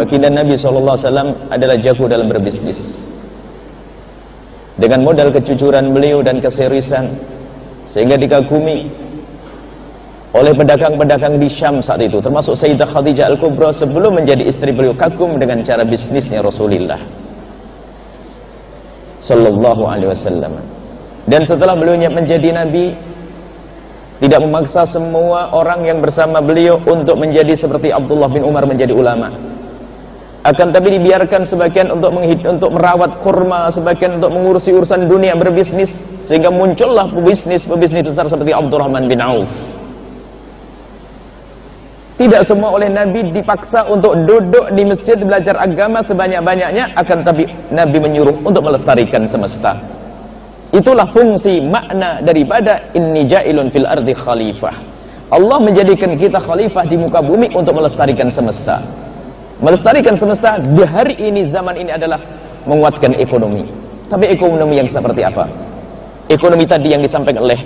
baginda Nabi SAW adalah jago dalam berbisnis. Dengan modal kejujuran beliau dan keseriusan, sehingga dikagumi oleh pedagang-pedagang di Syam saat itu, termasuk Sayyidah Khadijah Al-Kubra sebelum menjadi istri beliau, kagum dengan cara bisnisnya Rasulullah Sallallahu Alaihi Wasallam. Dan setelah beliau menjadi Nabi, tidak memaksa semua orang yang bersama beliau untuk menjadi seperti Abdullah bin Umar menjadi ulama. Akan tapi dibiarkan sebagian untuk merawat kurma, sebagian untuk mengurusi urusan dunia, berbisnis, sehingga muncullah pebisnis besar seperti Abdurrahman bin Auf. Tidak semua oleh Nabi dipaksa untuk duduk di masjid belajar agama sebanyak-banyaknya, akan tapi Nabi menyuruh untuk melestarikan semesta. Itulah fungsi makna daripada inni ja'ilun fil ardi khalifah. Allah menjadikan kita khalifah di muka bumi untuk melestarikan semesta. Melestarikan semesta di hari ini, zaman ini adalah menguatkan ekonomi. Tapi ekonomi yang seperti apa? Ekonomi tadi yang disampaikan oleh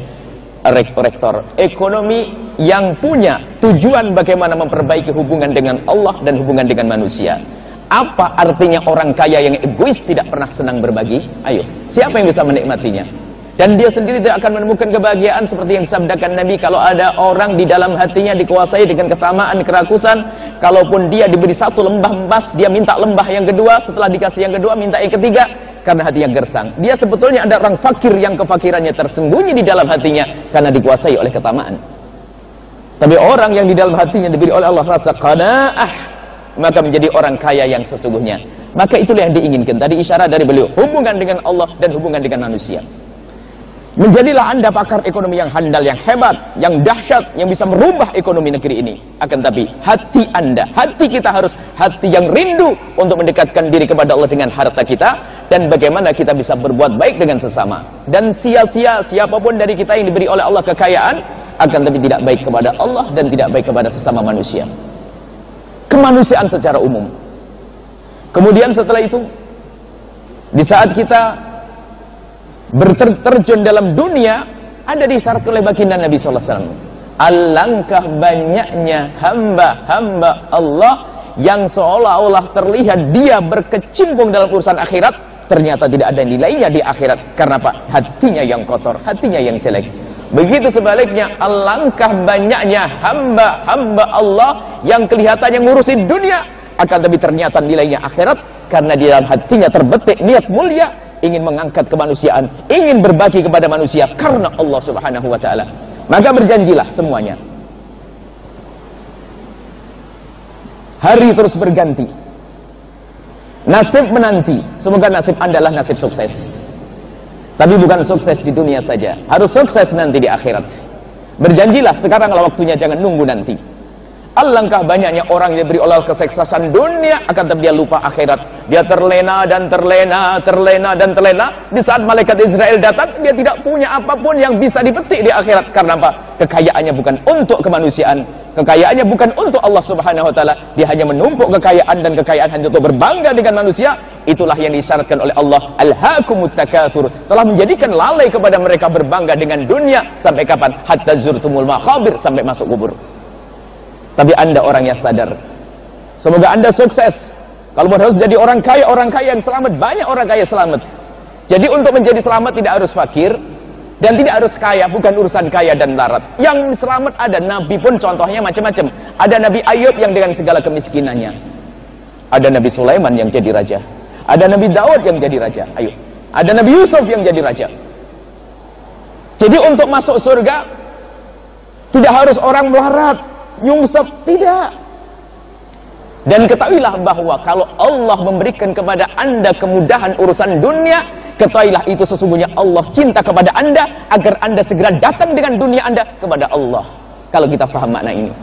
rektor, ekonomi yang punya tujuan bagaimana memperbaiki hubungan dengan Allah dan hubungan dengan manusia. Apa artinya orang kaya yang egois, tidak pernah senang berbagi? Ayo, siapa yang bisa menikmatinya? Dan dia sendiri tidak akan menemukan kebahagiaan seperti yang disabdakan Nabi, kalau ada orang di dalam hatinya dikuasai dengan ketamaan, kerakusan, kalaupun dia diberi satu lembah emas, dia minta lembah yang kedua, setelah dikasih yang kedua, minta yang ketiga, karena hatinya gersang. Dia sebetulnya ada orang fakir yang kefakirannya tersembunyi di dalam hatinya karena dikuasai oleh ketamaan. Tapi orang yang di dalam hatinya diberi oleh Allah rasa qanaah, maka menjadi orang kaya yang sesungguhnya. Maka itulah yang diinginkan. Tadi isyarat dari beliau, hubungan dengan Allah dan hubungan dengan manusia. Menjadilah Anda pakar ekonomi yang handal, yang hebat, yang dahsyat, yang bisa merubah ekonomi negeri ini. Akan tapi hati Anda, hati kita harus hati yang rindu untuk mendekatkan diri kepada Allah dengan harta kita, dan bagaimana kita bisa berbuat baik dengan sesama. Dan sia-sia siapapun dari kita yang diberi oleh Allah kekayaan, akan tapi tidak baik kepada Allah dan tidak baik kepada sesama manusia. Kemanusiaan secara umum. Kemudian setelah itu, di saat kita berterjun dalam dunia, ada disyarat oleh baginda Nabi SAW. Alangkah banyaknya hamba-hamba Allah yang seolah-olah terlihat dia berkecimpung dalam urusan akhirat, ternyata tidak ada nilainya di akhirat. Karena apa? Hatinya yang kotor, hatinya yang jelek. Begitu sebaliknya, alangkah banyaknya hamba-hamba Allah yang kelihatannya ngurusin dunia, akan tapi ternyata nilainya akhirat, karena di dalam hatinya terbetik niat mulia, ingin mengangkat kemanusiaan, ingin berbagi kepada manusia karena Allah Subhanahu wa ta'ala. Maka berjanjilah semuanya. Hari terus berganti, nasib menanti. Semoga nasib Anda adalah nasib sukses. Tapi bukan sukses di dunia saja, harus sukses nanti di akhirat. Berjanjilah sekaranglah waktunya, jangan nunggu nanti. Alangkah banyaknya orang yang diberi oleh kesuksesan dunia, akan tapi dia lupa akhirat. Dia terlena dan terlena, terlena dan terlena. Di saat malaikat Israel datang, dia tidak punya apapun yang bisa dipetik di akhirat. Karena apa? Kekayaannya bukan untuk kemanusiaan, kekayaannya bukan untuk Allah Subhanahu wa ta'ala. Dia hanya menumpuk kekayaan, dan kekayaan hanya untuk berbangga dengan manusia. Itulah yang disyaratkan oleh Allah, alhaakumut takatsur, telah menjadikan lalai kepada mereka berbangga dengan dunia. Sampai kapan? Hatta zurtumul maqabir, sampai masuk kubur. Tapi Anda orang yang sadar. Semoga Anda sukses. Kalau harus jadi orang kaya yang selamat, banyak orang kaya selamat. Jadi untuk menjadi selamat tidak harus fakir dan tidak harus kaya, bukan urusan kaya dan larat. Yang selamat ada Nabi pun contohnya macam-macam. Ada Nabi Ayub yang dengan segala kemiskinannya. Ada Nabi Sulaiman yang jadi raja. Ada Nabi Daud yang jadi raja. Ayo. Ada Nabi Yusuf yang jadi raja. Jadi untuk masuk surga tidak harus orang melarat, nyungsep, tidak. Dan ketahuilah bahwa kalau Allah memberikan kepada Anda kemudahan urusan dunia, ketahuilah itu sesungguhnya Allah cinta kepada Anda agar Anda segera datang dengan dunia Anda kepada Allah. Kalau kita paham makna ini,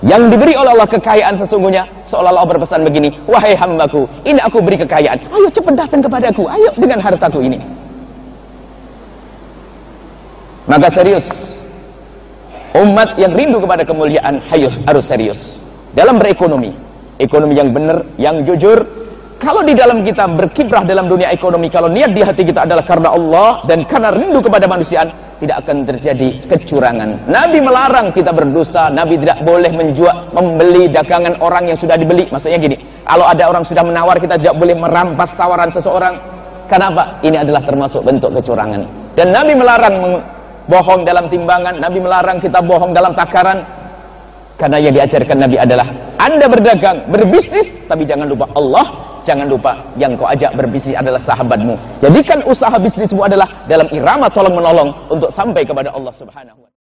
yang diberi oleh Allah kekayaan sesungguhnya seolah-olah berpesan begini, wahai hambaku, ini aku beri kekayaan, ayo cepat datang kepadaku, ayo dengan hartaku ini. Maka serius, umat yang rindu kepada kemuliaan harus serius dalam berekonomi. Ekonomi yang benar, yang jujur. Kalau di dalam kita berkiprah dalam dunia ekonomi, kalau niat di hati kita adalah karena Allah dan karena rindu kepada manusiaan, tidak akan terjadi kecurangan. Nabi melarang kita berdusta, Nabi tidak boleh membeli dagangan orang yang sudah dibeli. Maksudnya gini, kalau ada orang sudah menawar, kita tidak boleh merampas tawaran seseorang. Kenapa? Ini adalah termasuk bentuk kecurangan. Dan Nabi melarang bohong dalam timbangan, Nabi melarang kita bohong dalam takaran. Karena yang diajarkan Nabi adalah Anda berdagang, berbisnis, tapi jangan lupa Allah, jangan lupa yang kau ajak berbisnis adalah sahabatmu. Jadikan usaha bisnismu adalah dalam irama tolong menolong untuk sampai kepada Allah Subhanahu wa Ta'ala.